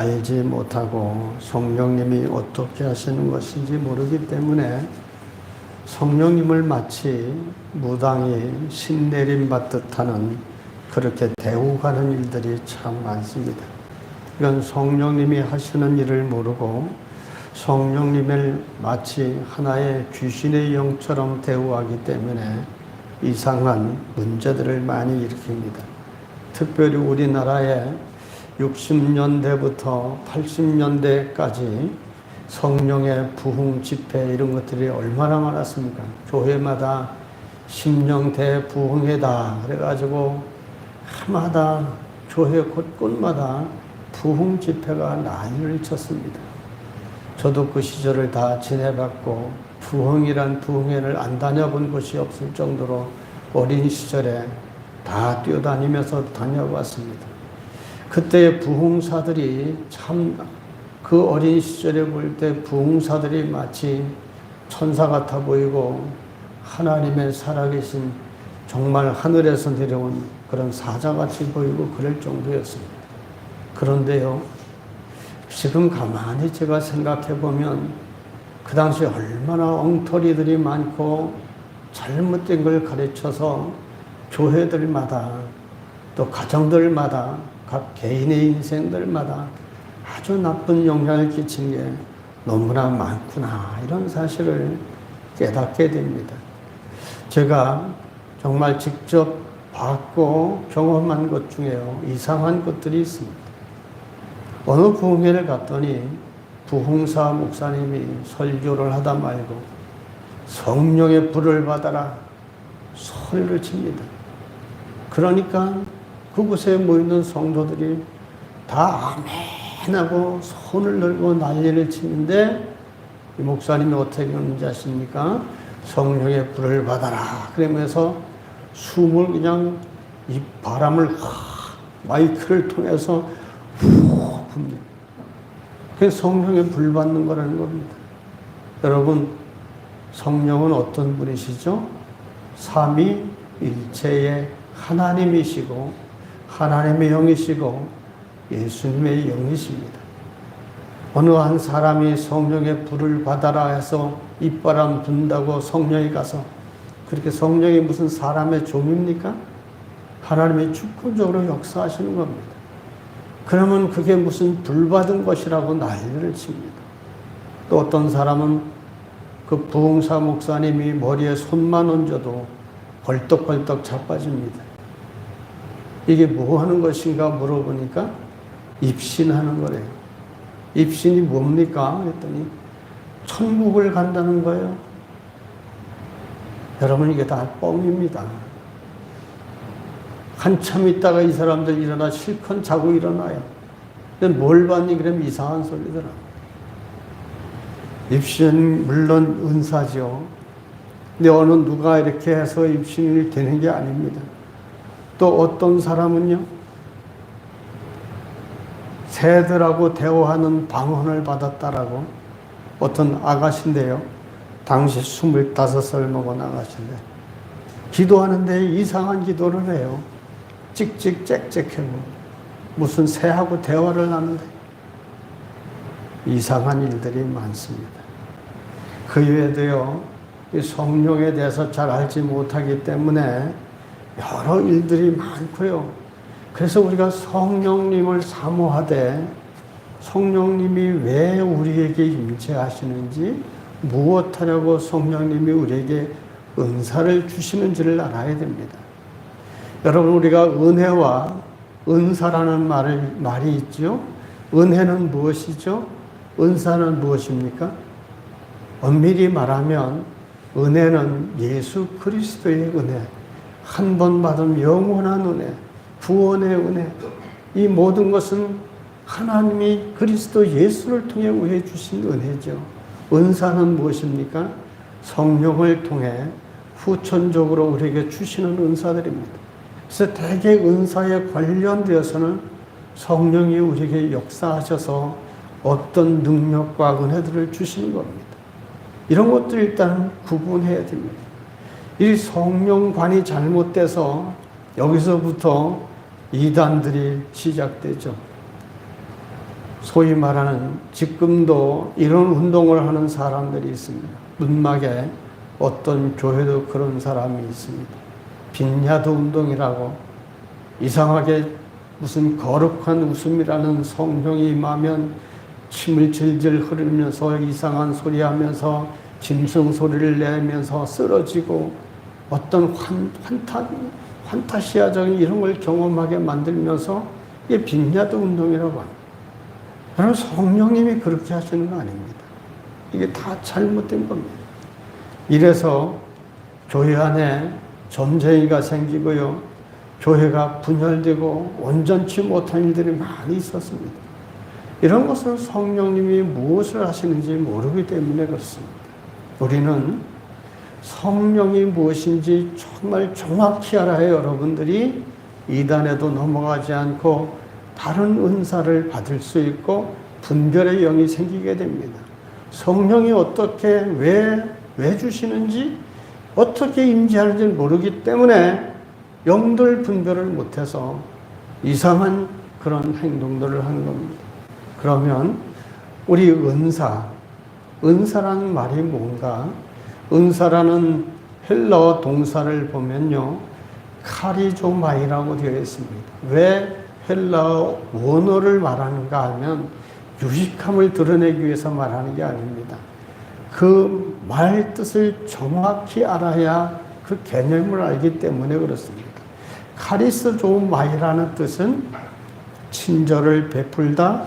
알지 못하고 성령님이 어떻게 하시는 것인지 모르기 때문에 성령님을 마치 무당이 신내림 받듯 하는 그렇게 대우하는 일들이 참 많습니다. 이건 성령님이 하시는 일을 모르고 성령님을 마치 하나의 귀신의 영처럼 대우하기 때문에 이상한 문제들을 많이 일으킵니다. 특별히 우리나라에 60년대부터 80년대까지 성령의 부흥 집회 이런 것들이 얼마나 많았습니까? 교회마다 심령 대부흥회다 그래가지고 해마다 교회 곳곳마다 부흥 집회가 난리를 쳤습니다. 저도 그 시절을 다 지내봤고 부흥이란 부흥회를 안 다녀본 곳이 없을 정도로 어린 시절에 다 뛰어다니면서 다녀봤습니다. 그때의 부흥사들이 참 그 어린 시절에 볼 때 부흥사들이 마치 천사 같아 보이고 하나님의 살아계신 정말 하늘에서 내려온 그런 사자같이 보이고 그럴 정도였습니다. 그런데요, 지금 가만히 제가 생각해 보면 그 당시 얼마나 엉터리들이 많고 잘못된 걸 가르쳐서 교회들마다 또 가정들마다 각 개인의 인생들마다 아주 나쁜 영향을 끼친 게 너무나 많구나 이런 사실을 깨닫게 됩니다. 제가 정말 직접 봤고 경험한 것 중에요, 이상한 것들이 있습니다. 어느 부흥회를 갔더니 부흥사 목사님이 설교를 하다 말고 성령의 불을 받아라 소리를 칩니다. 그러니까 그곳에 모이는 성도들이 다 아멘하고 손을 들고 난리를 치는데 이 목사님이 어떻게 하는지 아십니까? 성령의 불을 받아라 그러면서 숨을 그냥 이 바람을 마이크를 통해서 후 붑니다. 그게 성령의 불 받는 거라는 겁니다. 여러분, 성령은 어떤 분이시죠? 삼위일체의 하나님이시고 하나님의 영이시고 예수님의 영이십니다. 어느 한 사람이 성령의 불을 받아라 해서 입바람 분다고 성령이 가서 그렇게 성령이 무슨 사람의 종입니까? 하나님의 주권적으로 역사하시는 겁니다. 그러면 그게 무슨 불 받은 것이라고 난리를 칩니다. 또 어떤 사람은 그 부흥사 목사님이 머리에 손만 얹어도 벌떡벌떡 자빠집니다. 이게 뭐 하는 것인가 물어보니까 입신하는 거래요. 입신이 뭡니까? 그랬더니 천국을 간다는 거예요. 여러분, 이게 다 뻥입니다. 한참 있다가 이 사람들 일어나 실컷 자고 일어나요. 근데 뭘 봤니? 그러면 이상한 소리더라. 입신 물론 은사죠. 근데 어느 누가 이렇게 해서 입신이 되는 게 아닙니다. 또 어떤 사람은요, 새들하고 대화하는 방언을 받았다라고 어떤 아가씨인데요, 당시 25살 먹은 아가씨인데 기도하는데 이상한 기도를 해요. 찍찍짹짹하고 무슨 새하고 대화를 하는데 이상한 일들이 많습니다. 그 외에도요, 이 성령에 대해서 잘 알지 못하기 때문에 여러 일들이 많고요. 그래서 우리가 성령님을 사모하되 성령님이 왜 우리에게 임재하시는지, 무엇하려고 성령님이 우리에게 은사를 주시는지를 알아야 됩니다. 여러분, 우리가 은혜와 은사라는 말이 있죠. 은혜는 무엇이죠? 은사는 무엇입니까? 엄밀히 말하면 은혜는 예수 그리스도의 은혜, 한 번 받은 영원한 은혜, 구원의 은혜, 이 모든 것은 하나님이 그리스도 예수를 통해 우리에게 주신 은혜죠. 은사는 무엇입니까? 성령을 통해 후천적으로 우리에게 주시는 은사들입니다. 그래서 대개 은사에 관련되어서는 성령이 우리에게 역사하셔서 어떤 능력과 은혜들을 주시는 겁니다. 이런 것들 일단 구분해야 됩니다. 이 성령관이 잘못돼서 여기서부터 이단들이 시작되죠. 소위 말하는 지금도 이런 운동을 하는 사람들이 있습니다. 문막에 어떤 교회도 그런 사람이 있습니다. 빈야드 운동이라고 이상하게 무슨 거룩한 웃음이라는 성령이 임하면 침을 질질 흐르면서 이상한 소리 하면서 짐승 소리를 내면서 쓰러지고 어떤 판타시아적인 이런 걸 경험하게 만들면서 이게 빈야드 운동이라고 합니다. 여러분, 성령님이 그렇게 하시는 거 아닙니다. 이게 다 잘못된 겁니다. 이래서 교회 안에 전쟁이가 생기고요. 교회가 분열되고 온전치 못한 일들이 많이 있었습니다. 이런 것은 성령님이 무엇을 하시는지 모르기 때문에 그렇습니다. 우리는 성령이 무엇인지 정말 정확히 알아야 여러분들이 이단에도 넘어가지 않고 다른 은사를 받을 수 있고 분별의 영이 생기게 됩니다. 성령이 어떻게 왜 주시는지 어떻게 임재하는지 모르기 때문에 영들 분별을 못해서 이상한 그런 행동들을 하는 겁니다. 그러면 우리 은사라는 말이 뭔가? 은사라는 헬라어 동사를 보면요, 카리조마이라고 되어 있습니다. 왜 헬라어 원어를 말하는가 하면 유식함을 드러내기 위해서 말하는 게 아닙니다. 그 말 뜻을 정확히 알아야 그 개념을 알기 때문에 그렇습니다. 카리스조마이라는 뜻은 친절을 베풀다,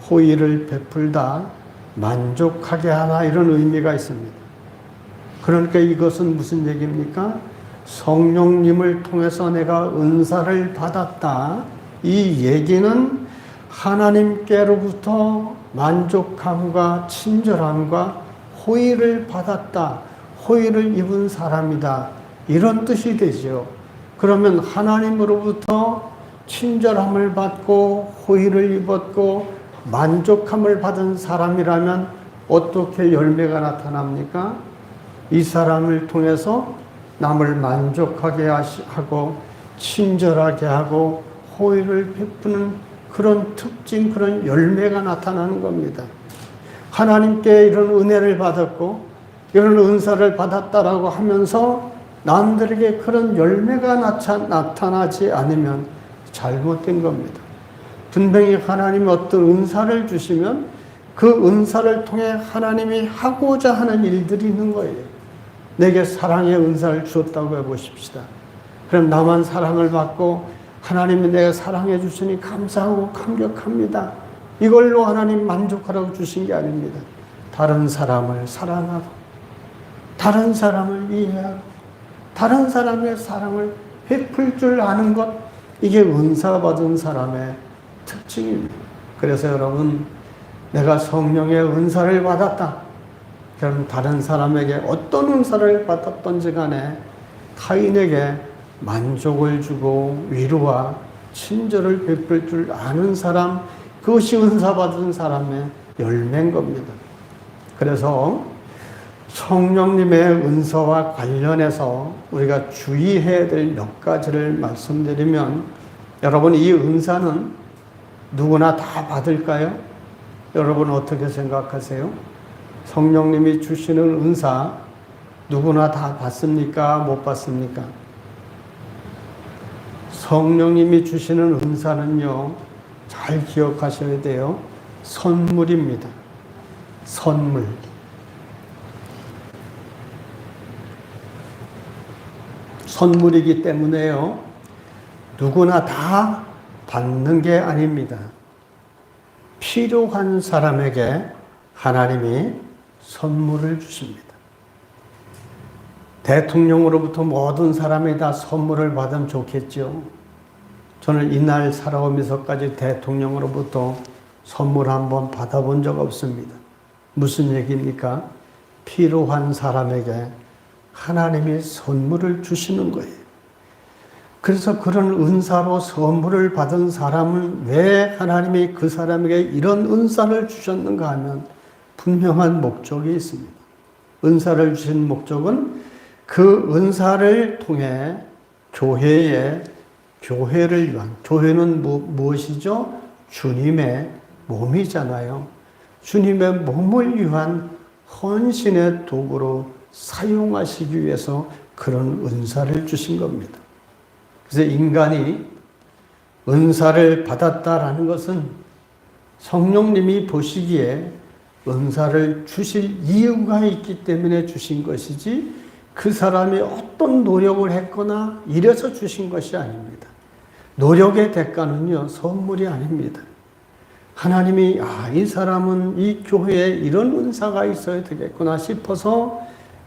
호의를 베풀다, 만족하게 하다, 이런 의미가 있습니다. 그러니까 이것은 무슨 얘기입니까? 성령님을 통해서 내가 은사를 받았다. 이 얘기는 하나님께로부터 만족함과 친절함과 호의를 받았다. 호의를 입은 사람이다. 이런 뜻이 되죠. 그러면 하나님으로부터 친절함을 받고 호의를 입었고 만족함을 받은 사람이라면 어떻게 열매가 나타납니까? 이 사람을 통해서 남을 만족하게 하고 친절하게 하고 호의를 베푸는 그런 특징, 그런 열매가 나타나는 겁니다. 하나님께 이런 은혜를 받았고 이런 은사를 받았다라고 하면서 남들에게 그런 열매가 나타나지 않으면 잘못된 겁니다. 분명히 하나님이 어떤 은사를 주시면 그 은사를 통해 하나님이 하고자 하는 일들이 있는 거예요. 내게 사랑의 은사를 주었다고 해보십시다. 그럼 나만 사랑을 받고 하나님이 내가 사랑해 주시니 감사하고 감격합니다. 이걸로 하나님 만족하라고 주신 게 아닙니다. 다른 사람을 사랑하고 다른 사람을 이해하고 다른 사람의 사랑을 베풀 줄 아는 것, 이게 은사 받은 사람의 특징입니다. 그래서 여러분, 내가 성령의 은사를 받았다. 그럼 다른 사람에게 어떤 은사를 받았던지 간에 타인에게 만족을 주고 위로와 친절을 베풀 줄 아는 사람, 그것이 은사 받은 사람의 열매인 겁니다. 그래서 성령님의 은사와 관련해서 우리가 주의해야 될 몇 가지를 말씀드리면, 여러분, 이 은사는 누구나 다 받을까요? 여러분 어떻게 생각하세요? 성령님이 주시는 은사 누구나 다 받습니까? 못 받습니까? 성령님이 주시는 은사는요, 잘 기억하셔야 돼요. 선물입니다. 선물. 선물이기 때문에요, 누구나 다 받는 게 아닙니다. 필요한 사람에게 하나님이 선물을 주십니다. 대통령으로부터 모든 사람이 다 선물을 받으면 좋겠죠. 저는 이날 살아오면서까지 대통령으로부터 선물 한번 받아본 적 없습니다. 무슨 얘기입니까? 필요한 사람에게 하나님이 선물을 주시는 거예요. 그래서 그런 은사로 선물을 받은 사람은 왜 하나님이 그 사람에게 이런 은사를 주셨는가 하면 분명한 목적이 있습니다. 은사를 주신 목적은 그 은사를 통해 교회를 위한, 교회는 무엇이죠? 주님의 몸이잖아요. 주님의 몸을 위한 헌신의 도구로 사용하시기 위해서 그런 은사를 주신 겁니다. 그래서 인간이 은사를 받았다라는 것은 성령님이 보시기에 은사를 주실 이유가 있기 때문에 주신 것이지 그 사람이 어떤 노력을 했거나 이래서 주신 것이 아닙니다. 노력의 대가는요, 선물이 아닙니다. 하나님이 이 사람은 이 교회에 이런 은사가 있어야 되겠구나 싶어서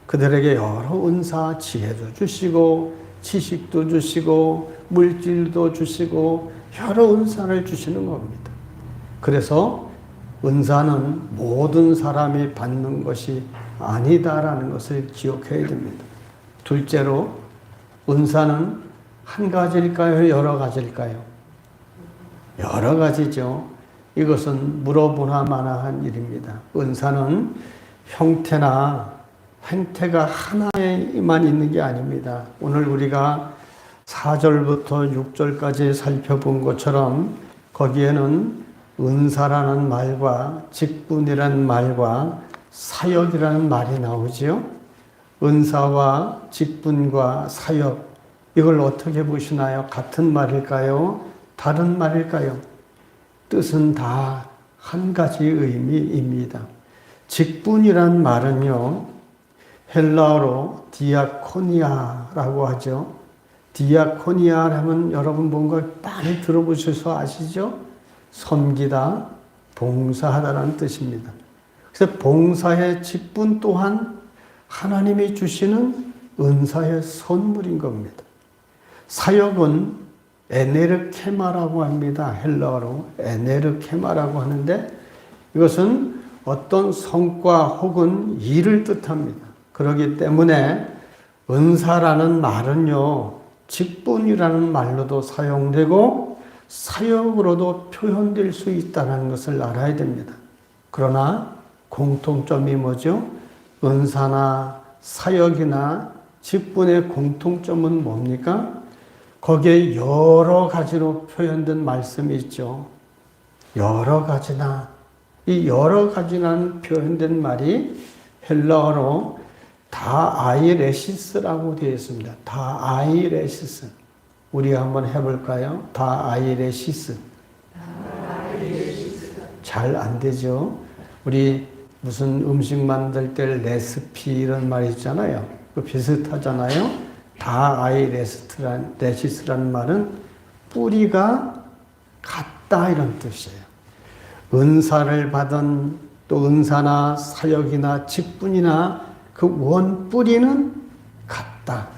그들에게 여러 은사, 지혜도 주시고 지식도 주시고 물질도 주시고 여러 은사를 주시는 겁니다. 그래서 은사는 모든 사람이 받는 것이 아니다라는 것을 기억해야 됩니다. 둘째로, 은사는 한 가지일까요? 여러 가지일까요? 여러 가지죠. 이것은 물어보나 마나한 일입니다. 은사는 형태나 행태가 하나에만 있는 게 아닙니다. 오늘 우리가 4절부터 6절까지 살펴본 것처럼 거기에는 은사라는 말과 직분이라는 말과 사역이라는 말이 나오지요. 은사와 직분과 사역, 이걸 어떻게 보시나요? 같은 말일까요? 다른 말일까요? 뜻은 다 한 가지 의미입니다. 직분이란 말은요, 헬라어로 디아코니아라고 하죠. 디아코니아라면 여러분 뭔가 많이 들어보셔서 아시죠? 섬기다, 봉사하다라는 뜻입니다. 그래서 봉사의 직분 또한 하나님이 주시는 은사의 선물인 겁니다. 사역은 에네르케마라고 합니다. 헬라어로 에네르케마라고 하는데 이것은 어떤 성과 혹은 일을 뜻합니다. 그렇기 때문에 은사라는 말은요, 직분이라는 말로도 사용되고 사역으로도 표현될 수 있다는 것을 알아야 됩니다. 그러나 공통점이 뭐죠? 은사나 사역이나 직분의 공통점은 뭡니까? 거기에 여러 가지로 표현된 말씀이 있죠. 여러 가지나, 이 여러 가지라는 표현된 말이 헬라어로 다아이레시스라고 되어 있습니다. 다아이레시스. 우리 한번 해볼까요? 다아이레시스. 잘 안 되죠? 우리 무슨 음식 만들 때 레시피 이런 말 있잖아요. 그 비슷하잖아요. 다아이레시스라는 말은 뿌리가 같다 이런 뜻이에요. 은사를 받은 또 은사나 사역이나 직분이나 그 원 뿌리는 같다.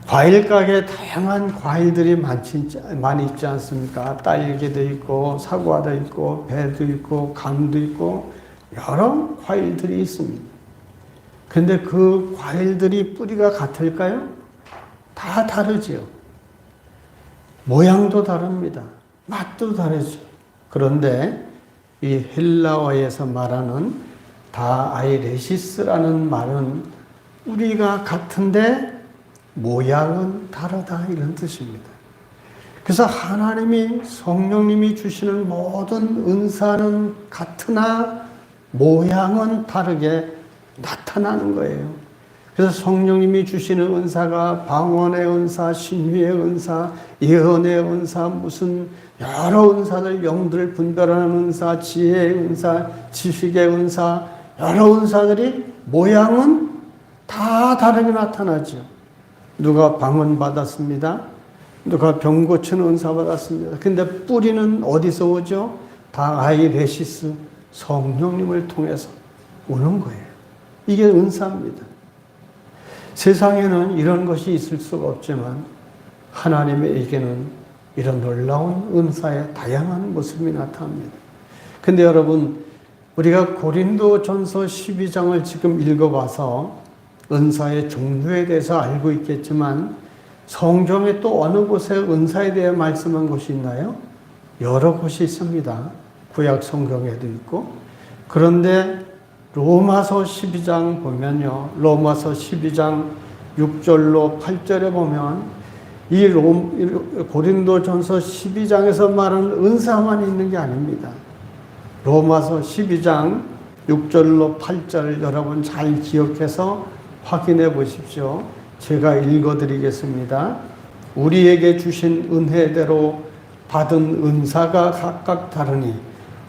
과일 가게에 다양한 과일들이 많이 있지 않습니까? 딸기도 있고 사과도 있고 배도 있고 감도 있고 여러 과일들이 있습니다. 그런데 그 과일들이 뿌리가 같을까요? 다 다르지요. 모양도 다릅니다. 맛도 다르죠. 그런데 이 헬라어에서 말하는 다아이레시스라는 말은 뿌리가 같은데 모양은 다르다 이런 뜻입니다. 그래서 하나님이 성령님이 주시는 모든 은사는 같으나 모양은 다르게 나타나는 거예요. 그래서 성령님이 주시는 은사가 방언의 은사, 신유의 은사, 예언의 은사, 무슨 여러 은사들, 영들을 분별하는 은사, 지혜의 은사, 지식의 은사, 여러 은사들이 모양은 다 다르게 나타나죠. 누가 방언 받았습니다. 누가 병 고치는 은사 받았습니다. 근데 뿌리는 어디서 오죠? 다아이레시스, 성령님을 통해서 오는 거예요. 이게 은사입니다. 세상에는 이런 것이 있을 수가 없지만 하나님에게는 이런 놀라운 은사의 다양한 모습이 나타납니다. 근데 여러분, 우리가 고린도전서 12장을 지금 읽어봐서 은사의 종류에 대해서 알고 있겠지만 성경에 또 어느 곳에 은사에 대해 말씀한 곳이 있나요? 여러 곳이 있습니다. 구약 성경에도 있고. 그런데 로마서 12장 보면요. 로마서 12장 6절로 8절에 보면 고린도전서 12장에서 말하는 은사만 있는 게 아닙니다. 로마서 12장 6절로 8절 여러분 잘 기억해서 확인해 보십시오. 제가 읽어드리겠습니다. 우리에게 주신 은혜대로 받은 은사가 각각 다르니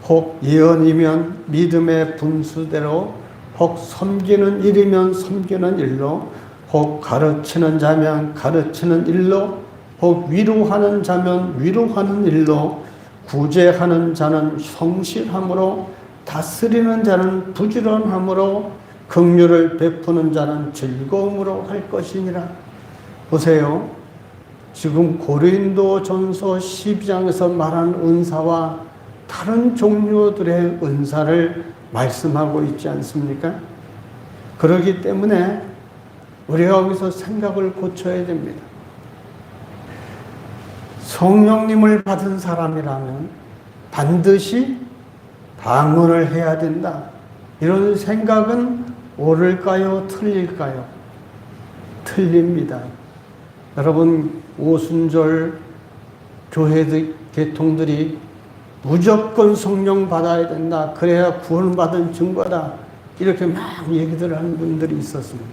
혹 예언이면 믿음의 분수대로, 혹 섬기는 일이면 섬기는 일로, 혹 가르치는 자면 가르치는 일로, 혹 위로하는 자면 위로하는 일로, 구제하는 자는 성실함으로, 다스리는 자는 부지런함으로, 긍휼을 베푸는 자는 즐거움으로 할 것이니라. 보세요. 지금 고린도전서 12장에서 말한 은사와 다른 종류들의 은사를 말씀하고 있지 않습니까? 그렇기 때문에 우리가 여기서 생각을 고쳐야 됩니다. 성령님을 받은 사람이라면 반드시 방언을 해야 된다. 이런 생각은 옳을까요? 틀릴까요? 틀립니다. 여러분, 오순절 교회 계통들이 무조건 성령 받아야 된다. 그래야 구원받은 증거다. 이렇게 막 얘기들 하는 분들이 있었습니다.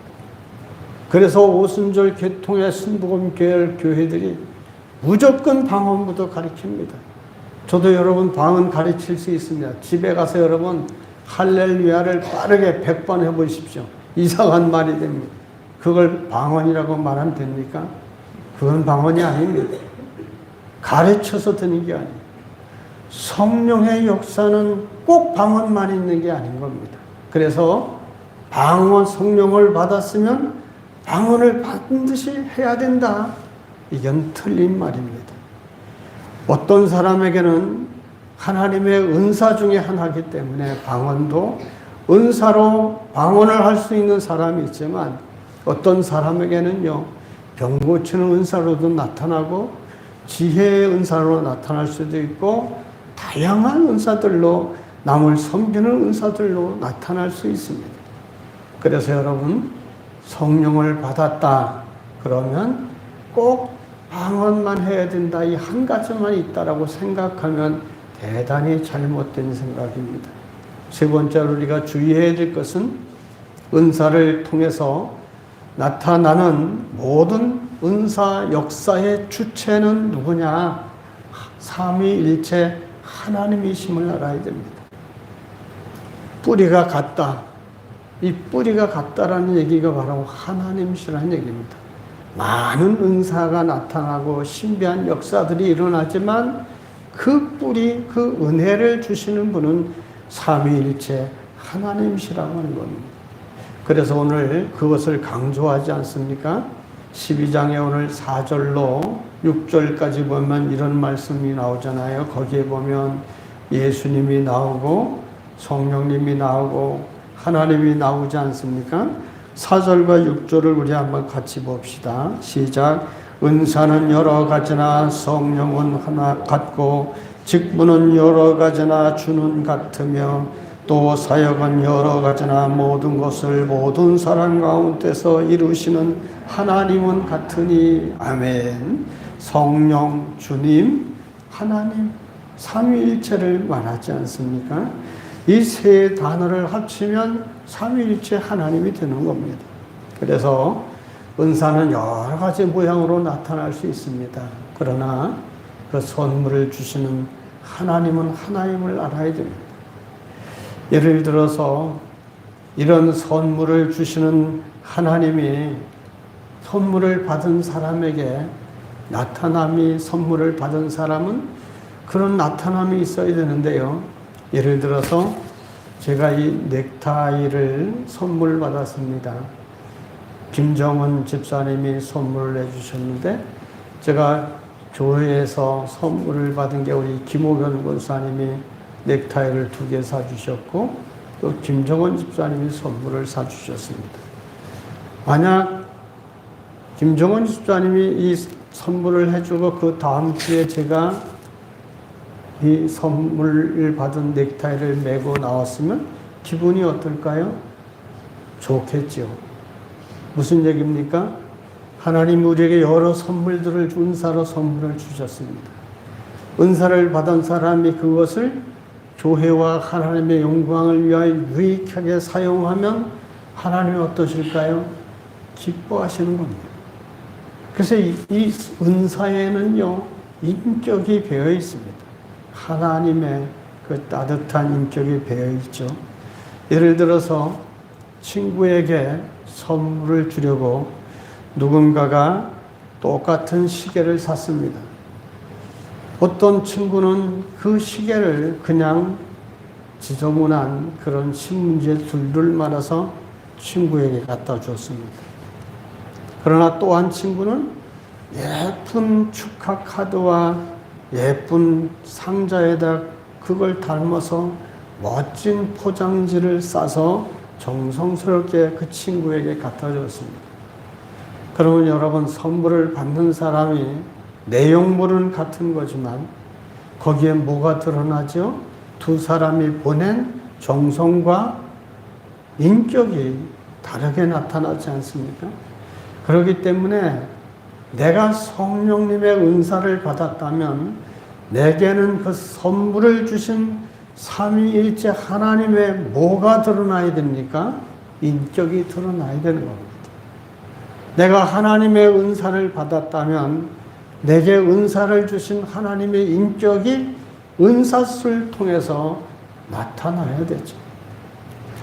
그래서 오순절 계통의 순복음 계열 교회들이 무조건 방언부터 가르칩니다. 저도 여러분 방언 가르칠 수 있습니다. 집에 가서 여러분 할렐루야를 빠르게 100번 해보십시오. 이상한 말이 됩니다. 그걸 방언이라고 말하면 됩니까? 그건 방언이 아닙니다. 가르쳐서 드는 게 아니에요. 성령의 역사는 꼭 방언만 있는 게 아닌 겁니다. 그래서 방언, 성령을 받았으면 방언을 반드시 해야 된다. 이건 틀린 말입니다. 어떤 사람에게는 하나님의 은사 중에 하나이기 때문에 방언도 은사로 방언을 할 수 있는 사람이 있지만 어떤 사람에게는요, 병 고치는 은사로도 나타나고 지혜의 은사로 나타날 수도 있고 다양한 은사들로 남을 섬기는 은사들로 나타날 수 있습니다. 그래서 여러분 성령을 받았다 그러면 꼭 방언만 해야 된다 이 한 가지만 있다라고 생각하면 대단히 잘못된 생각입니다. 세 번째로 우리가 주의해야 될 것은 은사를 통해서 나타나는 모든 은사 역사의 주체는 누구냐? 삼위일체 하나님이심을 알아야 됩니다. 뿌리가 같다. 이 뿌리가 같다라는 얘기가 바로 하나님이시라는 얘기입니다. 많은 은사가 나타나고 신비한 역사들이 일어나지만 그 뿌리, 그 은혜를 주시는 분은 삼위일체 하나님이시라고 하는 겁니다. 그래서 오늘 그것을 강조하지 않습니까? 12장에 오늘 4절로 6절까지 보면 이런 말씀이 나오잖아요. 거기에 보면 예수님이 나오고 성령님이 나오고 하나님이 나오지 않습니까? 4절과 6절을 우리 한번 같이 봅시다. 시작. 은사는 여러 가지나 성령은 하나 같고 직분은 여러 가지나 주는 같으며 또 사역은 여러 가지나 모든 것을 모든 사람 가운데서 이루시는 하나님은 같으니. 아멘. 성령, 주님, 하나님 삼위일체를 말하지 않습니까? 이 세 단어를 합치면 삼위일체 하나님이 되는 겁니다. 그래서 은사는 여러 가지 모양으로 나타날 수 있습니다. 그러나 그 선물을 주시는 하나님은 하나님을 알아야 됩니다. 예를 들어서 이런 선물을 주시는 하나님이 선물을 받은 사람에게 나타남이 선물을 받은 사람은 그런 나타남이 있어야 되는데요. 예를 들어서 제가 이 넥타이를 선물 받았습니다. 김정은 집사님이 선물을 해주셨는데 제가 교회에서 선물을 받은 게 우리 김호견 권사님이 넥타이를 2개 사주셨고 또 김정은 집사님이 선물을 사주셨습니다. 만약 김정은 집사님이 이 선물을 해주고 그 다음 주에 제가 이 선물을 받은 넥타이를 메고 나왔으면 기분이 어떨까요? 좋겠죠. 무슨 얘기입니까? 하나님 우리에게 여러 선물들을 은사로 선물을 주셨습니다. 은사를 받은 사람이 그것을 교회와 하나님의 영광을 위하여 유익하게 사용하면 하나님이 어떠실까요? 기뻐하시는 겁니다. 그래서 이 은사에는요, 인격이 배어 있습니다. 하나님의 그 따뜻한 인격이 배어 있죠. 예를 들어서 친구에게 선물을 주려고 누군가가 똑같은 시계를 샀습니다. 어떤 친구는 그 시계를 그냥 지저분한 그런 신문지에 둘둘 말아서 친구에게 갖다 줬습니다. 그러나 또 한 친구는 예쁜 축하 카드와 예쁜 상자에다 그걸 담아서 멋진 포장지를 싸서 정성스럽게 그 친구에게 갖다 줬습니다. 그러면 여러분, 선물을 받는 사람이 내용물은 같은 거지만 거기에 뭐가 드러나죠? 두 사람이 보낸 정성과 인격이 다르게 나타나지 않습니까? 그렇기 때문에 내가 성령님의 은사를 받았다면 내게는 그 선물을 주신 삼위일체 하나님의 뭐가 드러나야 됩니까? 인격이 드러나야 되는 겁니다. 내가 하나님의 은사를 받았다면 내게 은사를 주신 하나님의 인격이 은사를 통해서 나타나야 되죠.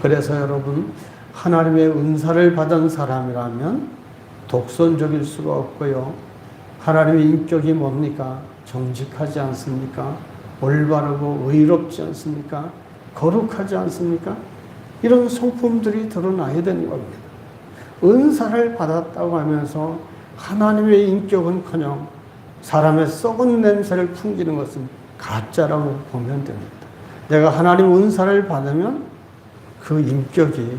그래서 여러분, 하나님의 은사를 받은 사람이라면 독선적일 수가 없고요. 하나님의 인격이 뭡니까? 정직하지 않습니까? 올바르고 의롭지 않습니까? 거룩하지 않습니까? 이런 성품들이 드러나야 되는 겁니다. 은사를 받았다고 하면서 하나님의 인격은커녕 사람의 썩은 냄새를 풍기는 것은 가짜라고 보면 됩니다. 내가 하나님 은사를 받으면 그 인격이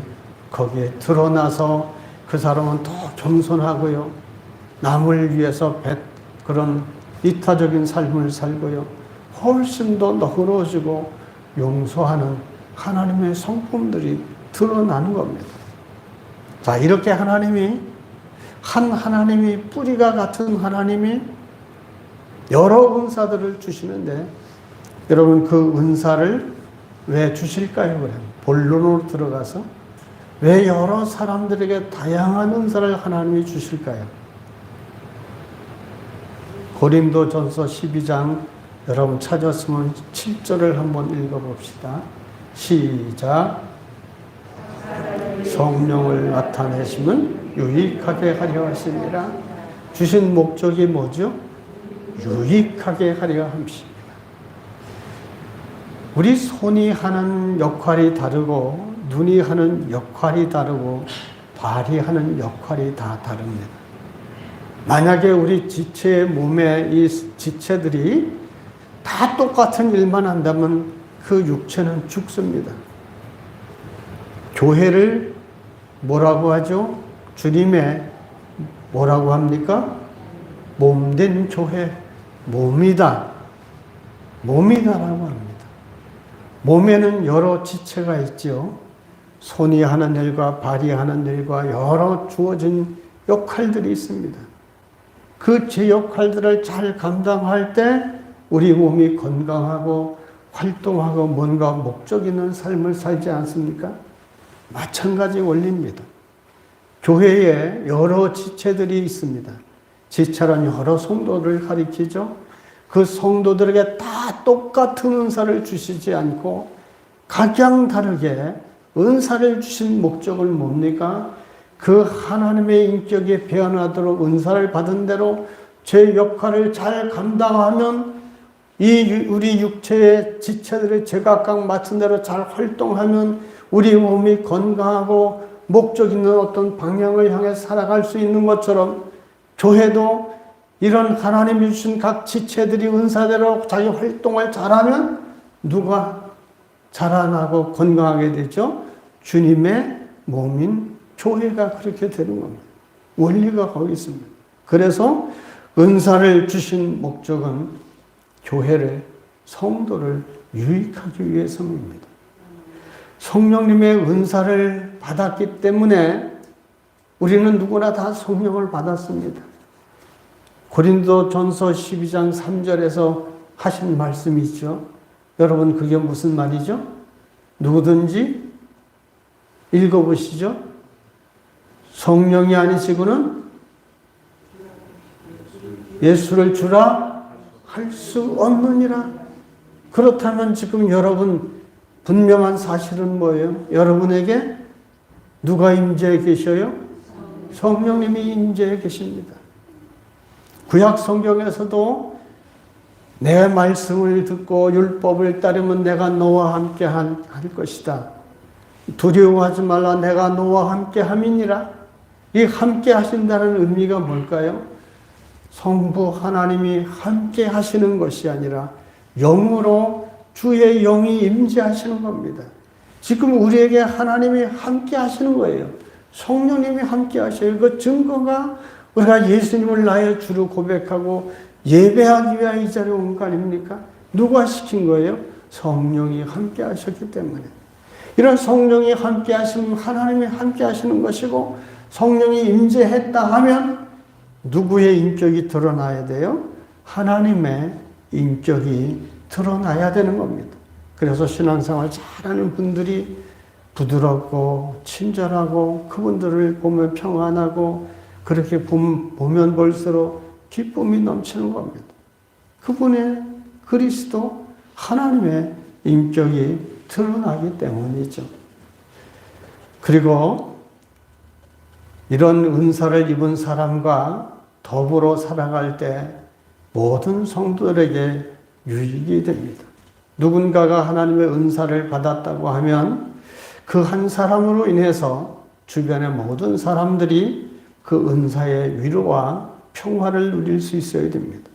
거기에 드러나서 그 사람은 더 겸손하고요. 남을 위해서 그런 이타적인 삶을 살고요. 훨씬 더 너그러워지고 용서하는 하나님의 성품들이 드러나는 겁니다. 자, 이렇게 하나님이 뿌리가 같은 하나님이 여러 은사들을 주시는데 여러분, 그 은사를 왜 주실까요? 그래. 본론으로 들어가서 왜 여러 사람들에게 다양한 은사를 하나님이 주실까요? 고린도전서 12장 여러분 찾았으면 7절을 한번 읽어봅시다. 시작. 성령을 나타내시면 유익하게 하려 하십니다. 주신 목적이 뭐죠? 유익하게 하려 함입니다. 우리 손이 하는 역할이 다르고 눈이 하는 역할이 다르고 발이 하는 역할이 다 다릅니다. 만약에 우리 지체의 몸에 이 지체들이 다 똑같은 일만 한다면 그 육체는 죽습니다. 교회를 뭐라고 하죠? 주님의 뭐라고 합니까? 몸된 교회, 몸이다. 몸이다라고 합니다. 몸에는 여러 지체가 있죠. 손이 하는 일과 발이 하는 일과 여러 주어진 역할들이 있습니다. 그 제 역할들을 잘 감당할 때 우리 몸이 건강하고 활동하고 뭔가 목적 있는 삶을 살지 않습니까? 마찬가지 원리입니다. 교회에 여러 지체들이 있습니다. 지체란 여러 성도를 가리키죠. 그 성도들에게 다 똑같은 은사를 주시지 않고 각양 다르게 은사를 주신 목적은 뭡니까? 그 하나님의 인격이 배어나도록 은사를 받은 대로 제 역할을 잘 감당하면 우리 육체의 지체들이 제각각 맡은 대로 잘 활동하면 우리 몸이 건강하고 목적 있는 어떤 방향을 향해 살아갈 수 있는 것처럼 교회도 이런 하나님이 주신 각 지체들이 은사대로 자기 활동을 잘하면 누가 자라나고 건강하게 되죠? 주님의 몸인 교회가 그렇게 되는 겁니다. 원리가 거기 있습니다. 그래서 은사를 주신 목적은 교회를, 성도를 유익하기 위해서입니다. 성령님의 은사를 받았기 때문에 우리는 누구나 다 성령을 받았습니다. 고린도전서 12장 3절에서 하신 말씀이 있죠. 여러분 그게 무슨 말이죠? 누구든지 읽어보시죠. 성령이 아니시고는 예수를 주라 할 수 없느니라. 그렇다면 지금 여러분 분명한 사실은 뭐예요? 여러분에게 누가 임재해 계셔요? 성령님이 임재해 계십니다. 구약 성경에서도 내 말씀을 듣고 율법을 따르면 내가 너와 함께 할 것이다. 두려워하지 말라 내가 너와 함께 함이니라. 이 함께 하신다는 의미가 뭘까요? 성부 하나님이 함께 하시는 것이 아니라 영으로 주의 영이 임재하시는 겁니다. 지금 우리에게 하나님이 함께 하시는 거예요. 성령님이 함께 하셔요. 그 증거가 우리가 예수님을 나의 주로 고백하고 예배하기 위하여 이 자리에 온 거 아닙니까? 누가 시킨 거예요? 성령이 함께 하셨기 때문에. 이런 성령이 함께 하시면 하나님이 함께 하시는 것이고, 성령이 임재했다 하면 누구의 인격이 드러나야 돼요? 하나님의 인격이 드러나야 되는 겁니다. 그래서 신앙생활 잘하는 분들이 부드럽고 친절하고 그분들을 보면 평안하고 그렇게 보면 볼수록 기쁨이 넘치는 겁니다. 그분의 그리스도 하나님의 인격이 드러나기 때문이죠. 그리고 이런 은사를 입은 사람과 더불어 살아갈 때 모든 성도들에게 유익이 됩니다. 누군가가 하나님의 은사를 받았다고 하면 그 한 사람으로 인해서 주변의 모든 사람들이 그 은사의 위로와 평화를 누릴 수 있어야 됩니다.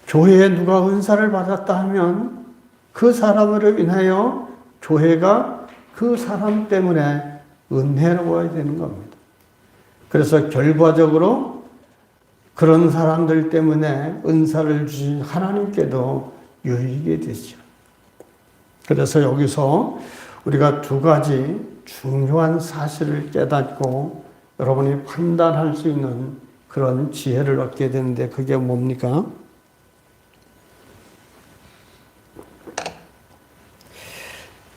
교회에 누가 은사를 받았다 하면 그 사람으로 인하여 교회가 그 사람 때문에 은혜로워야 되는 겁니다. 그래서 결과적으로 그런 사람들 때문에 은사를 주신 하나님께도 유익이 되죠. 그래서 여기서 우리가 두 가지 중요한 사실을 깨닫고 여러분이 판단할 수 있는 그런 지혜를 얻게 되는데 그게 뭡니까?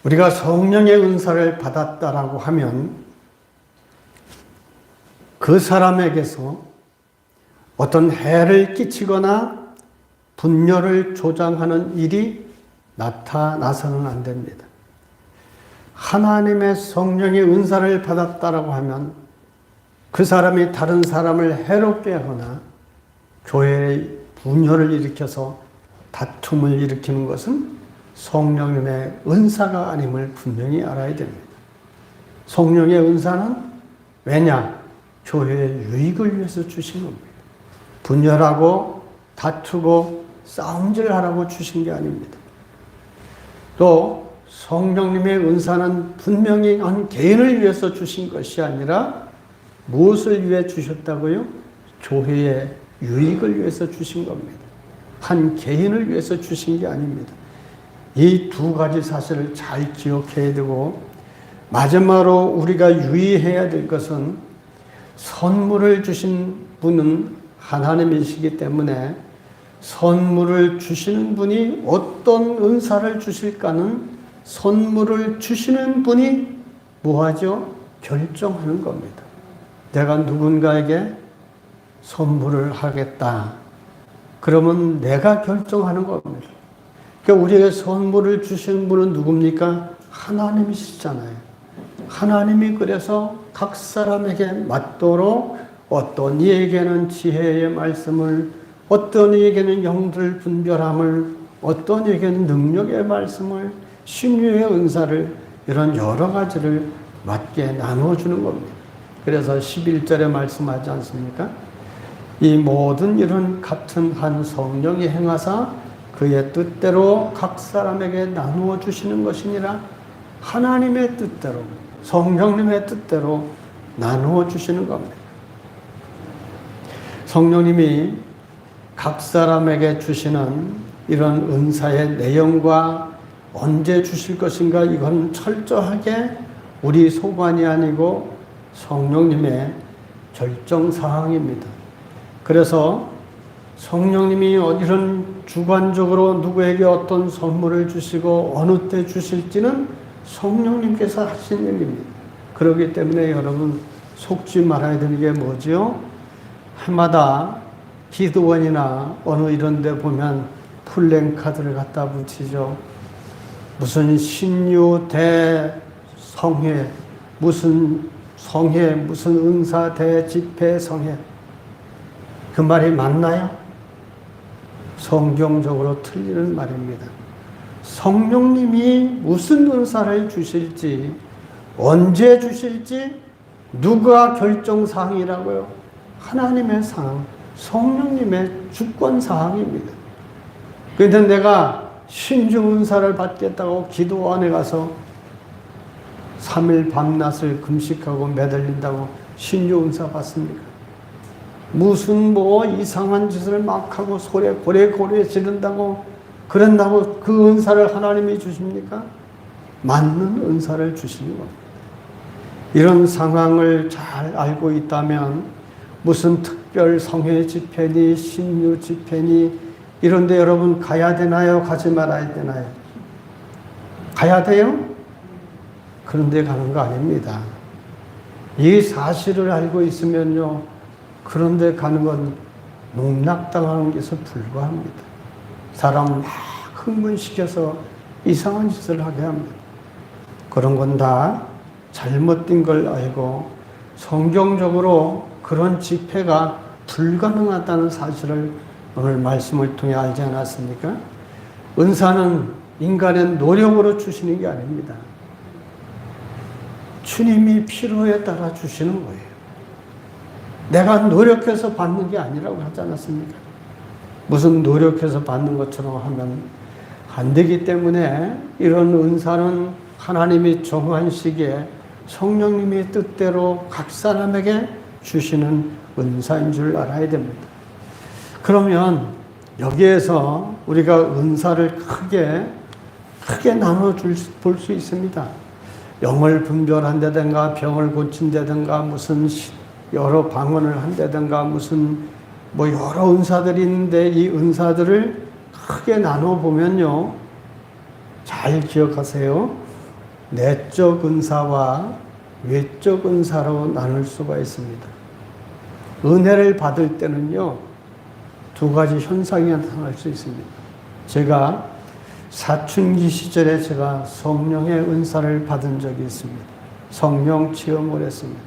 우리가 성령의 은사를 받았다라고 하면 그 사람에게서 어떤 해를 끼치거나 분열을 조장하는 일이 나타나서는 안 됩니다. 하나님의 성령의 은사를 받았다라고 하면 그 사람이 다른 사람을 해롭게 하거나 교회의 분열을 일으켜서 다툼을 일으키는 것은 성령님의 은사가 아님을 분명히 알아야 됩니다. 성령의 은사는 왜냐? 교회의 유익을 위해서 주신 겁니다. 분열하고 다투고 싸움질하라고 주신 게 아닙니다. 또 성령님의 은사는 분명히 한 개인을 위해서 주신 것이 아니라 무엇을 위해 주셨다고요? 교회의 유익을 위해서 주신 겁니다. 한 개인을 위해서 주신 게 아닙니다. 이 두 가지 사실을 잘 기억해야 되고, 마지막으로 우리가 유의해야 될 것은 선물을 주신 분은 하나님이시기 때문에 선물을 주시는 분이 어떤 은사를 주실까는 선물을 주시는 분이 뭐하죠? 결정하는 겁니다. 내가 누군가에게 선물을 하겠다. 그러면 내가 결정하는 겁니다. 그러니까 우리에게 선물을 주신 분은 누굽니까? 하나님이시잖아요. 하나님이 그래서 각 사람에게 맞도록 어떤 이에게는 지혜의 말씀을, 어떤 이에게는 영들 분별함을, 어떤 이에게는 능력의 말씀을, 신유의 은사를, 이런 여러 가지를 맞게 나누어주는 겁니다. 그래서 11절에 말씀하지 않습니까? 이 모든 일은 같은 한 성령이 행하사 그의 뜻대로 각 사람에게 나누어 주시는 것이니라. 하나님의 뜻대로, 성령님의 뜻대로 나누어 주시는 겁니다. 성령님이 각 사람에게 주시는 이런 은사의 내용과 언제 주실 것인가, 이건 철저하게 우리 소관이 아니고 성령님의 결정사항입니다. 그래서 성령님이 이런 주관적으로 누구에게 어떤 선물을 주시고 어느 때 주실지는 성령님께서 하신 일입니다. 그렇기 때문에 여러분 속지 말아야 되는 게 뭐죠? 해마다 기도원이나 어느 이런 데 보면 플랜카드를 갖다 붙이죠. 무슨 신유 대성회, 무슨 성회, 무슨 은사 대집회 성회. 그 말이 맞나요? 성경적으로 틀리는 말입니다. 성령님이 무슨 은사를 주실지, 언제 주실지, 누가 결정사항이라고요? 하나님의 사항, 성령님의 주권사항입니다. 그런데 내가 신주은사를 받겠다고 기도원에 가서 3일 밤낮을 금식하고 매달린다고 신주은사 받습니까? 무슨 이상한 짓을 막 하고 소리 고래 지른다고 그런다고 그 은사를 하나님이 주십니까? 맞는 은사를 주시는 겁니다. 이런 상황을 잘 알고 있다면 무슨 특별 성회 집회니 신유 집회니 이런데 여러분 가야 되나요? 가지 말아야 되나요? 가야 돼요? 그런데 가는 거 아닙니다. 이 사실을 알고 있으면요, 그런데 가는 건 농락당하는 것에 불과합니다. 사람을 막 흥분시켜서 이상한 짓을 하게 합니다. 그런 건 다 잘못된 걸 알고 성경적으로 그런 집회가 불가능하다는 사실을 오늘 말씀을 통해 알지 않았습니까? 은사는 인간의 노력으로 주시는 게 아닙니다. 주님이 필요에 따라 주시는 거예요. 내가 노력해서 받는 게 아니라고 하지 않았습니까? 무슨 노력해서 받는 것처럼 하면 안 되기 때문에 이런 은사는 하나님이 정한 시기에 성령님의 뜻대로 각 사람에게 주시는 은사인 줄 알아야 됩니다. 그러면 여기에서 우리가 은사를 크게 나눠 볼 수 있습니다. 영을 분별한다든가 병을 고친다든가 무슨 여러 방언을 한다든가 무슨 여러 은사들이 있는데 이 은사들을 크게 나눠 보면요, 잘 기억하세요. 내적 은사와 외적 은사로 나눌 수가 있습니다. 은혜를 받을 때는요, 두 가지 현상이 나타날 수 있습니다. 제가 사춘기 시절에 제가 성령의 은사를 받은 적이 있습니다. 성령 체험을 했습니다.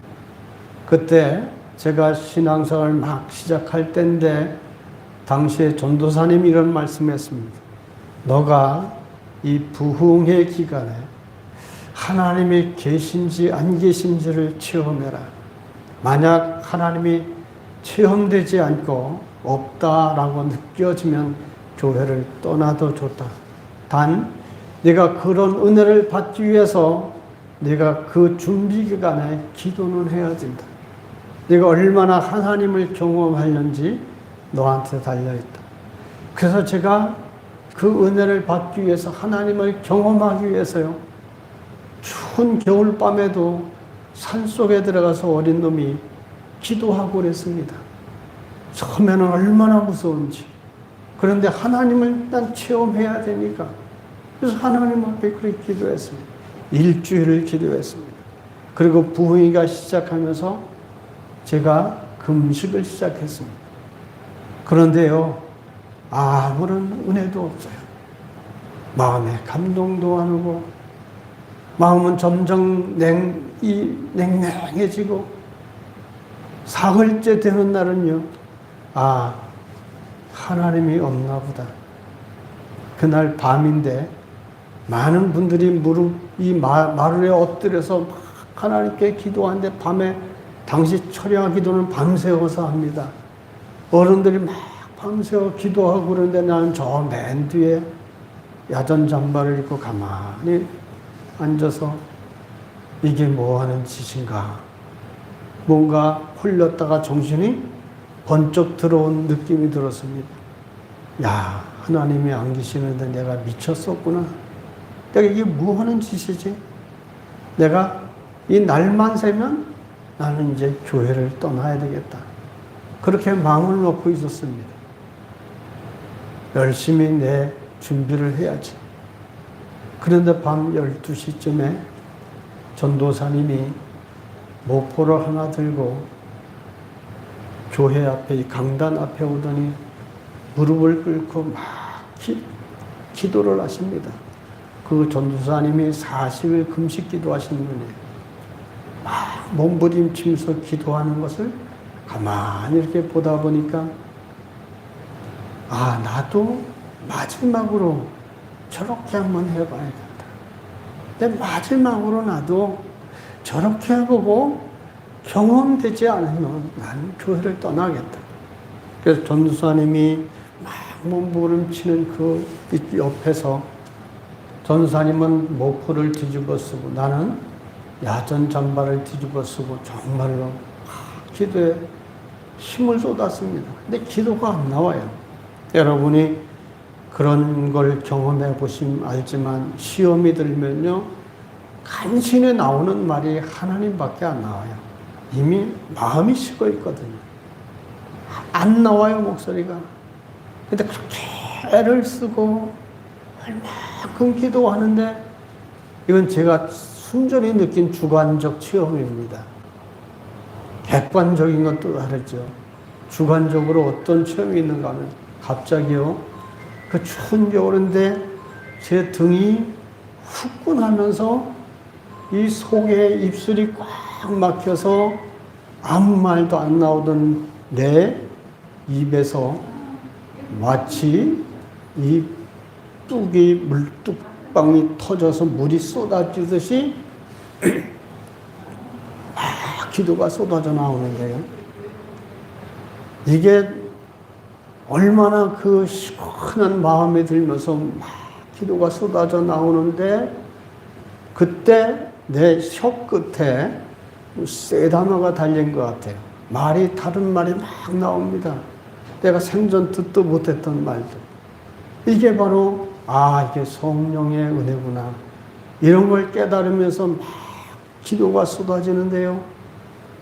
그때 제가 신앙생활을 막 시작할 때인데 당시에 전도사님이 이런 말씀했습니다. 너가 이 부흥의 기간에 하나님이 계신지 안 계신지를 체험해라. 만약 하나님이 체험되지 않고 없다라고 느껴지면 교회를 떠나도 좋다. 단 네가 그런 은혜를 받기 위해서 네가 그 준비 기간에 기도는 해야 된다. 네가 얼마나 하나님을 경험하려는지 너한테 달려있다. 그래서 제가 그 은혜를 받기 위해서 하나님을 경험하기 위해서요, 추운 겨울밤에도 산속에 들어가서 어린 놈이 기도하고 그랬습니다. 처음에는 얼마나 무서운지. 그런데 하나님을 일단 체험해야 되니까. 그래서 하나님 앞에 그렇게 기도했습니다. 일주일을 기도했습니다. 그리고 부흥회가 시작하면서 제가 금식을 시작했습니다. 그런데요, 아무런 은혜도 없어요. 마음에 감동도 안 오고, 마음은 점점 냉랭해지고, 사흘째 되는 날은요, 하나님이 없나 보다. 그날 밤인데, 많은 분들이 마루에 엎드려서 막 하나님께 기도하는데, 밤에 당시 철야 기도는 밤새워서 합니다. 어른들이 막 밤새워 기도하고 그러는데 나는 저 맨 뒤에 야전 잠바를 입고 가만히 앉아서 이게 뭐 하는 짓인가. 뭔가 홀렸다가 정신이 번쩍 들어온 느낌이 들었습니다. 야, 하나님이 안 계시는데 내가 미쳤었구나. 내가 이게 뭐 하는 짓이지? 내가 이 날만 새면 나는 이제 교회를 떠나야 되겠다. 그렇게 마음을 놓고 있었습니다. 열심히 내 준비를 해야지. 그런데 밤 12시쯤에 전도사님이 모포를 하나 들고 교회 앞에, 강단 앞에 오더니 무릎을 꿇고 막 기도를 하십니다. 그 전도사님이 40일 금식 기도하시는 분이에요. 막 몸부림치면서 기도하는 것을 가만히 이렇게 보다 보니까 아, 나도 마지막으로 저렇게 한번 해봐야겠다. 근데 마지막으로 나도 저렇게 해보고 경험되지 않으면 난 교회를 떠나겠다. 그래서 전도사님이 막 몸부림치는 그 옆에서 전도사님은 모포를 뒤집어 쓰고 나는 야전 잠바를 뒤집어 쓰고 정말로 기도에 힘을 쏟았습니다. 근데 기도가 안 나와요. 여러분이 그런 걸 경험해 보시면 알지만 시험이 들면요, 간신히 나오는 말이 하나님밖에 안 나와요. 이미 마음이 식어 있거든요. 안 나와요, 목소리가. 근데 그렇게 애를 쓰고 얼마큼 기도하는데 이건 제가 순전히 느낀 주관적 체험입니다. 객관적인 것도 다르죠. 주관적으로 어떤 체험이 있는가 하면 갑자기요, 그 추운 겨울인데 제 등이 후끈하면서 이 속에 입술이 꽉 막혀서 아무 말도 안 나오던 내 입에서 마치 이 뚝이 물뚝방이 터져서 물이 쏟아지듯이 막 기도가 쏟아져 나오는데요. 이게 얼마나 그 시원한 마음에 들면서 막 기도가 쏟아져 나오는데 그때 내 혀 끝에 쇠 단어가 달린 것 같아요. 다른 말이 막 나옵니다. 내가 생전 듣도 못했던 말들. 이게 바로 이게 성령의 은혜구나. 이런 걸 깨달으면서 막 기도가 쏟아지는데요.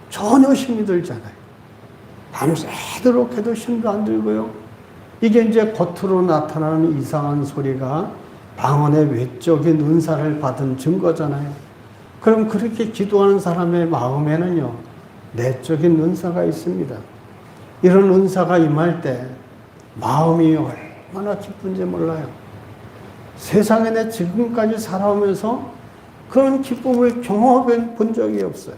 전혀 힘이 들잖아요. 밤새도록 해도 힘도 안 들고요. 이게 이제 겉으로 나타나는 이상한 소리가 방언의 외적인 은사를 받은 증거잖아요. 그럼 그렇게 기도하는 사람의 마음에는요, 내적인 은사가 있습니다. 이런 은사가 임할 때 마음이 얼마나 기쁜지 몰라요. 세상에 내 지금까지 살아오면서 그런 기쁨을 경험해 본 적이 없어요.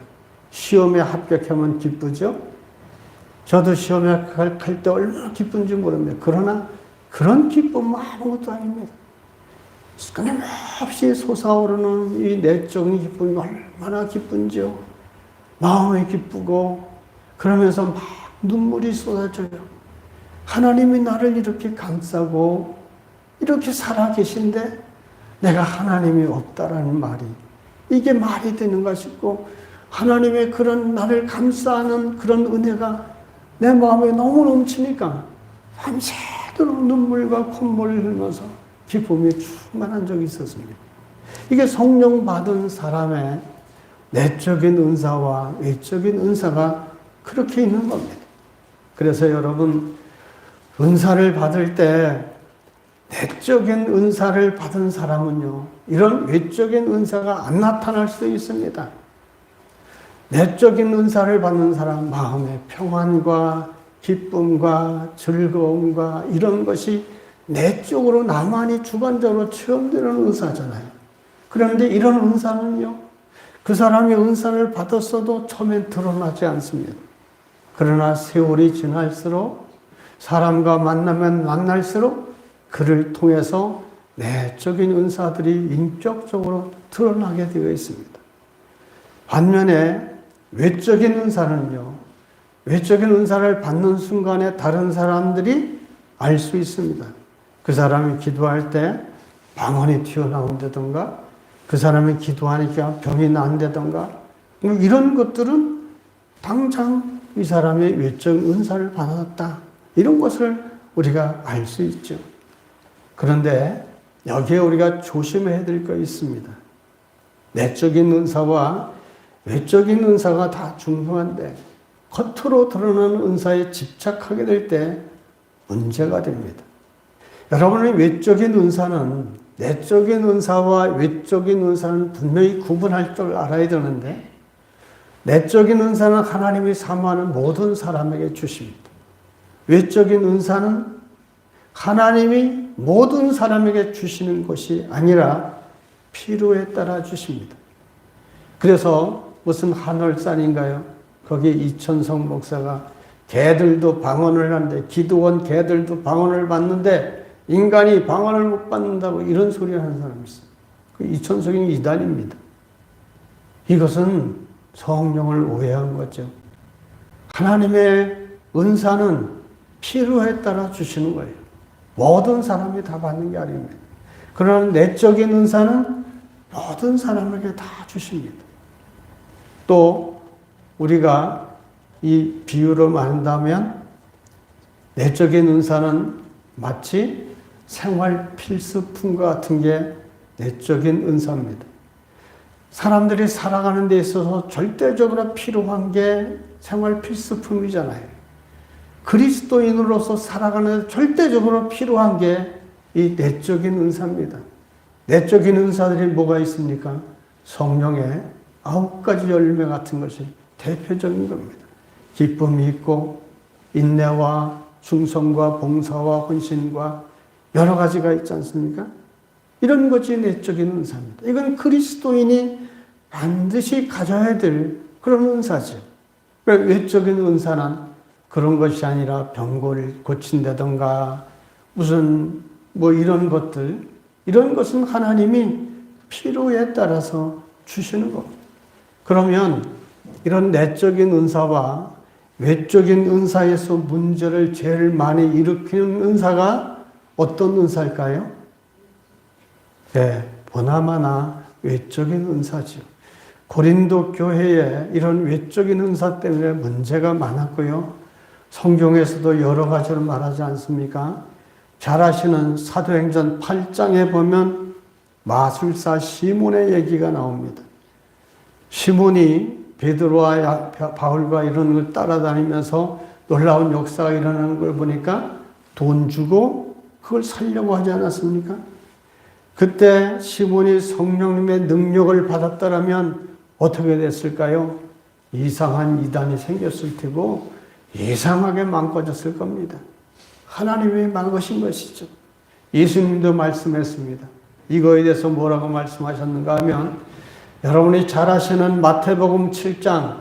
시험에 합격하면 기쁘죠? 저도 시험에 갈 때 얼마나 기쁜지 모릅니다. 그러나 그런 기쁨은 아무것도 아닙니다. 끊임없이 솟아오르는 이 내적인 기쁨이 얼마나 기쁜지요. 마음이 기쁘고 그러면서 막 눈물이 쏟아져요. 하나님이 나를 이렇게 감싸고 이렇게 살아계신데 내가 하나님이 없다라는 말이 이게 말이 되는가 싶고 하나님의 그런 나를 감싸는 그런 은혜가 내 마음에 너무 넘치니까 밤새도록 눈물과 콧물을 흘면서 기쁨이 충만한 적이 있었습니다. 이게 성령 받은 사람의 내적인 은사와 외적인 은사가 그렇게 있는 겁니다. 그래서 여러분, 은사를 받을 때 내적인 은사를 받은 사람은요, 이런 외적인 은사가 안 나타날 수 있습니다. 내적인 은사를 받는 사람, 마음의 평안과 기쁨과 즐거움과 이런 것이 내적으로 나만이 주관적으로 체험되는 은사잖아요. 그런데 이런 은사는요, 그 사람이 은사를 받았어도 처음엔 드러나지 않습니다. 그러나 세월이 지날수록 사람과 만나면 만날수록 그를 통해서 내적인 은사들이 인격적으로 드러나게 되어 있습니다. 반면에 외적인 은사는요, 외적인 은사를 받는 순간에 다른 사람들이 알 수 있습니다. 그 사람이 기도할 때 방언이 튀어나온다든가, 그 사람이 기도하니까 병이 난다든가, 이런 것들은 당장 이 사람의 외적 은사를 받았다. 이런 것을 우리가 알 수 있죠. 그런데 여기에 우리가 조심해야 될 거 있습니다. 내적인 은사와 외적인 은사가 다 중요한데 겉으로 드러나는 은사에 집착하게 될 때 문제가 됩니다. 여러분의 외적인 은사는 내적인 은사와 외적인 은사는 분명히 구분할 줄 알아야 되는데, 내적인 은사는 하나님이 사모하는 모든 사람에게 주십니다. 외적인 은사는 하나님이 모든 사람에게 주시는 것이 아니라 필요에 따라 주십니다. 그래서 무슨 한월산인가요? 거기 이천성 목사가 개들도 방언을 하는데, 기도원 개들도 방언을 받는데 인간이 방언을 못 받는다고 이런 소리를 하는 사람이 있어요. 그 이천성이 이단입니다. 이것은 성령을 오해한 거죠. 하나님의 은사는 필요에 따라 주시는 거예요. 모든 사람이 다 받는 게 아닙니다. 그러나 내적인 은사는 모든 사람에게 다 주십니다. 또 우리가 이 비유로 말한다면 내적인 은사는 마치 생활 필수품과 같은 게 내적인 은사입니다. 사람들이 살아가는 데 있어서 절대적으로 필요한 게 생활 필수품이잖아요. 그리스도인으로서 살아가는 데 절대적으로 필요한 게 이 내적인 은사입니다. 내적인 은사들이 뭐가 있습니까? 성령의 9가지 열매 같은 것이 대표적인 겁니다. 기쁨이 있고 인내와 충성과 봉사와 헌신과 여러 가지가 있지 않습니까? 이런 것이 내적인 은사입니다. 이건 그리스도인이 반드시 가져야 될 그런 은사죠. 외적인 은사는 그런 것이 아니라 병고를 고친다던가 무슨 이런 것들, 이런 것은 하나님이 필요에 따라서 주시는 겁니다. 그러면 이런 내적인 은사와 외적인 은사에서 문제를 제일 많이 일으키는 은사가 어떤 은사일까요? 네, 보나마나 외적인 은사죠. 고린도 교회에 이런 외적인 은사 때문에 문제가 많았고요. 성경에서도 여러 가지를 말하지 않습니까? 잘 아시는 사도행전 8장에 보면 마술사 시몬의 얘기가 나옵니다. 시몬이 베드로와 바울과 이런 걸 따라다니면서 놀라운 역사가 일어나는 걸 보니까 돈 주고 그걸 살려고 하지 않았습니까? 그때 시몬이 성령님의 능력을 받았더라면 어떻게 됐을까요? 이상한 이단이 생겼을 테고 이상하게 망가졌을 겁니다. 하나님이 막으신 것이죠. 예수님도 말씀했습니다. 이거에 대해서 뭐라고 말씀하셨는가 하면 여러분이 잘 아시는 마태복음 7장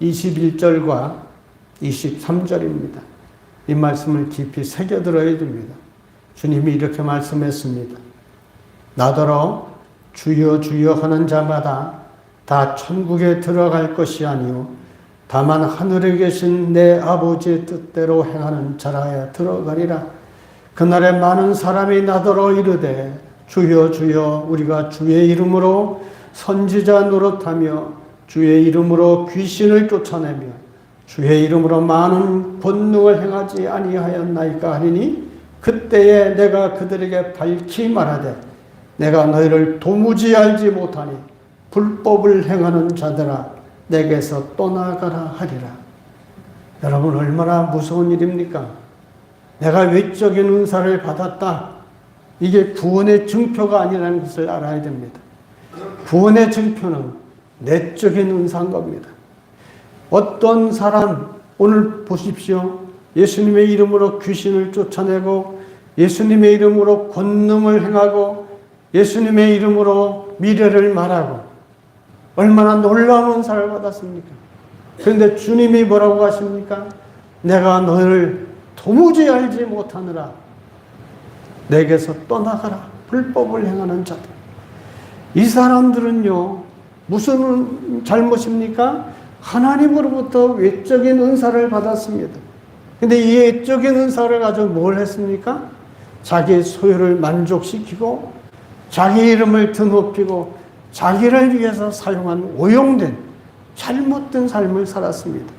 21절과 23절입니다. 이 말씀을 깊이 새겨들어야 됩니다. 주님이 이렇게 말씀했습니다. 나더러 주여 주여 하는 자마다 다 천국에 들어갈 것이 아니요 다만 하늘에 계신 내 아버지의 뜻대로 행하는 자라야 들어가리라. 그날에 많은 사람이 나더러 이르되 주여 주여 우리가 주의 이름으로 선지자 노릇하며 주의 이름으로 귀신을 쫓아내며 주의 이름으로 많은 권능을 행하지 아니하였나이까 하리니 그때에 내가 그들에게 밝히 말하되 내가 너희를 도무지 알지 못하니 불법을 행하는 자들아 내게서 떠나가라 하리라. 여러분 얼마나 무서운 일입니까? 내가 외적인 은사를 받았다. 이게 구원의 증표가 아니라는 것을 알아야 됩니다. 구원의 증표는 내적인 은사인 겁니다. 어떤 사람 오늘 보십시오. 예수님의 이름으로 귀신을 쫓아내고 예수님의 이름으로 권능을 행하고 예수님의 이름으로 미래를 말하고 얼마나 놀라운 은사를 받았습니까? 그런데 주님이 뭐라고 하십니까? 내가 너를 도무지 알지 못하느라 내게서 떠나가라. 불법을 행하는 자들. 이 사람들은요, 무슨 잘못입니까? 하나님으로부터 외적인 은사를 받았습니다. 근데 이 외적인 은사를 가지고 뭘 했습니까? 자기의 소유를 만족시키고 자기 이름을 드높이고 자기를 위해서 사용한 오용된 잘못된 삶을 살았습니다.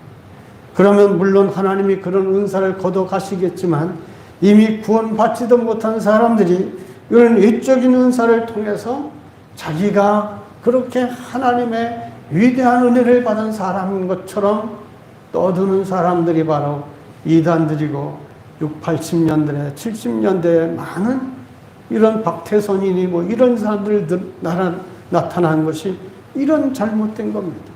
그러면 물론 하나님이 그런 은사를 거둬 가시겠지만 이미 구원받지도 못한 사람들이 이런 외적인 은사를 통해서 자기가 그렇게 하나님의 위대한 은혜를 받은 사람인 것처럼 떠드는 사람들이 바로 이단들이고 60, 80년대, 70년대에 많은 이런 박태선이니 뭐 이런 사람들 나타난 것이 이런 잘못된 겁니다.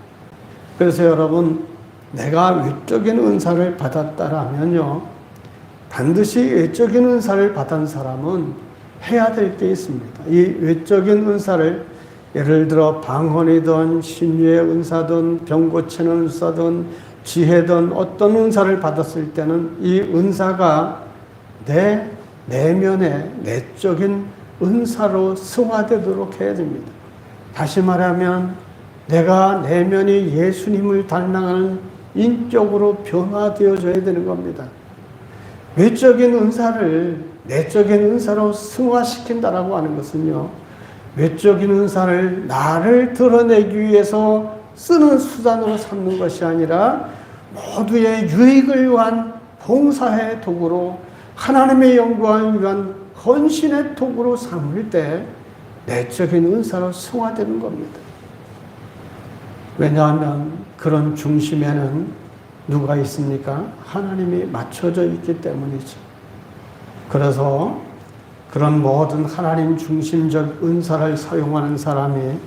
그래서 여러분, 내가 외적인 은사를 받았다라면요, 반드시 외적인 은사를 받은 사람은 해야 될 게 있습니다. 이 외적인 은사를 예를 들어 방언이든 신유의 은사든 병 고치는 은사든 지혜든 어떤 은사를 받았을 때는 이 은사가 내 내면의 내적인 은사로 승화되도록 해야 됩니다. 다시 말하면 내가 내면이 예수님을 닮아가는 인격으로 변화되어져야 되는 겁니다. 외적인 은사를 내적인 은사로 승화시킨다라고 하는 것은요, 외적인 은사를 나를 드러내기 위해서 쓰는 수단으로 삼는 것이 아니라 모두의 유익을 위한 봉사의 도구로, 하나님의 영광을 위한 헌신의 도구로 삼을 때 내적인 은사로 승화되는 겁니다. 왜냐하면 그런 중심에는 누가 있습니까? 하나님이 맞춰져 있기 때문이죠. 그래서 그런 모든 하나님 중심적 은사를 사용하는 사람이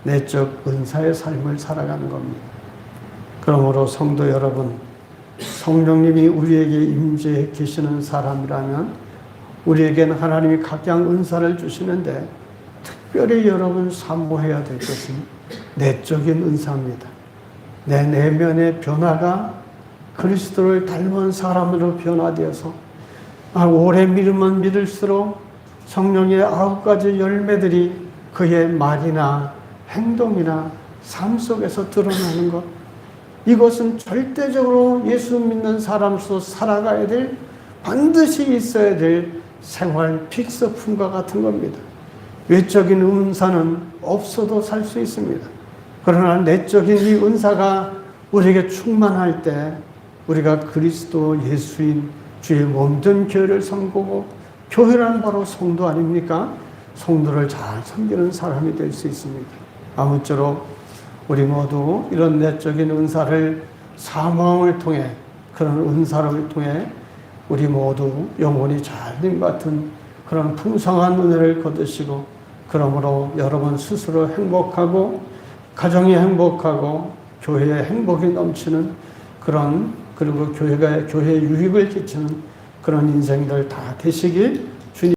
내적 은사의 삶을 살아가는 겁니다. 그러므로 성도 여러분, 성령님이 우리에게 임재해 계시는 사람이라면 우리에게는 하나님이 각양 은사를 주시는데 특별히 여러분 사모해야 될 것은 내적인 은사입니다. 내 내면의 변화가 그리스도를 닮은 사람으로 변화되어서 오래 믿으면 믿을수록 성령의 9가지 열매들이 그의 말이나 행동이나 삶 속에서 드러나는 것, 이것은 절대적으로 예수 믿는 사람으로서 살아가야 될, 반드시 있어야 될 생활 필수품과 같은 겁니다. 외적인 은사는 없어도 살 수 있습니다. 그러나 내적인 이 은사가 우리에게 충만할 때 우리가 그리스도 예수인 주의 몸된 교회를 섬기고, 교회란 바로 성도 아닙니까? 성도를 잘 섬기는 사람이 될 수 있습니다. 아무쪼록 우리 모두 이런 내적인 은사를 사모함을 통해, 그런 은사를 통해 우리 모두 영혼이 잘된 것 같은 그런 풍성한 은혜를 거두시고, 그러므로 여러분 스스로 행복하고 가정이 행복하고 교회에 행복이 넘치는 그런, 그리고 교회에 유익을 끼치는 그런 인생들 다 되시길